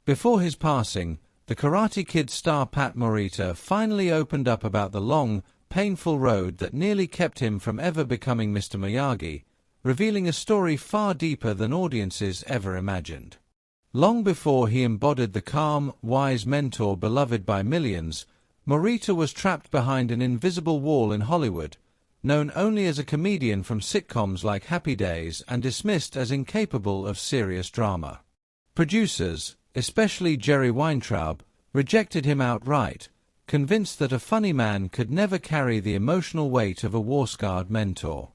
Before his passing, the Karate Kid star Pat Morita finally opened up about the long, painful road that nearly kept him from ever becoming Mr. Miyagi, revealing a story far deeper than audiences ever imagined. Long before he embodied the calm, wise mentor beloved by millions, Morita was trapped behind an invisible wall in Hollywood, known only as a comedian from sitcoms like Happy Days and dismissed as incapable of serious drama. Producers, especially Jerry Weintraub, rejected him outright, convinced that a funny man could never carry the emotional weight of a war-scarred mentor.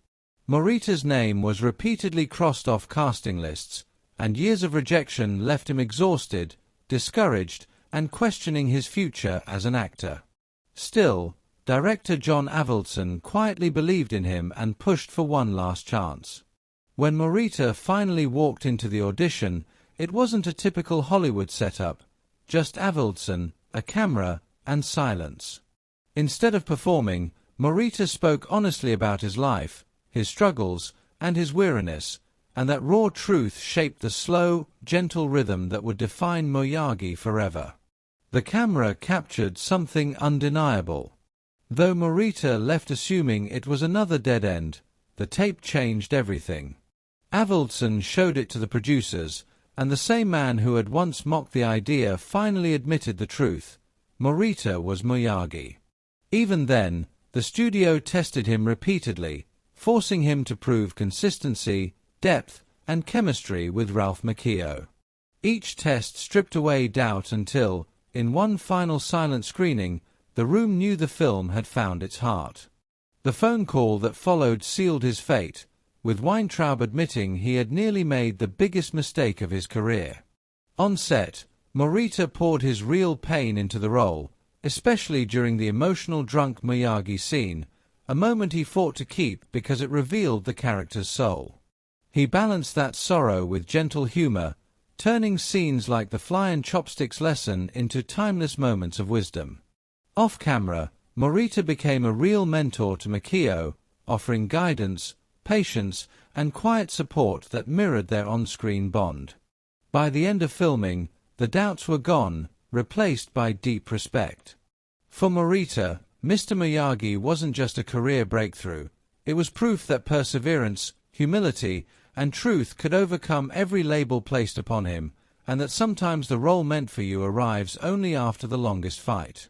Morita's name was repeatedly crossed off casting lists, and years of rejection left him exhausted, discouraged, and questioning his future as an actor. Still, director John Avildsen quietly believed in him and pushed for one last chance. When Morita finally walked into the audition, it wasn't a typical Hollywood setup, just Avildsen, a camera, and silence. Instead of performing, Morita spoke honestly about his life, his struggles, and his weariness, and that raw truth shaped the slow, gentle rhythm that would define Miyagi forever. The camera captured something undeniable. Though Morita left assuming it was another dead end, the tape changed everything. Avildsen showed it to the producers, and the same man who had once mocked the idea finally admitted the truth. Morita was Miyagi. Even then, the studio tested him repeatedly, forcing him to prove consistency, depth, and chemistry with Ralph Macchio. Each test stripped away doubt until, in one final silent screening, the room knew the film had found its heart. The phone call that followed sealed his fate, with Weintraub admitting he had nearly made the biggest mistake of his career. On set, Morita poured his real pain into the role, especially during the emotional drunk Miyagi scene, a moment he fought to keep because it revealed the character's soul. He balanced that sorrow with gentle humor, turning scenes like the fly and chopsticks lesson into timeless moments of wisdom. Off-camera, Morita became a real mentor to Macchio, offering guidance, patience, and quiet support that mirrored their on-screen bond. By the end of filming, the doubts were gone, replaced by deep respect. For Morita, Mr. Miyagi wasn't just a career breakthrough, it was proof that perseverance, humility, and truth could overcome every label placed upon him, and that sometimes the role meant for you arrives only after the longest fight.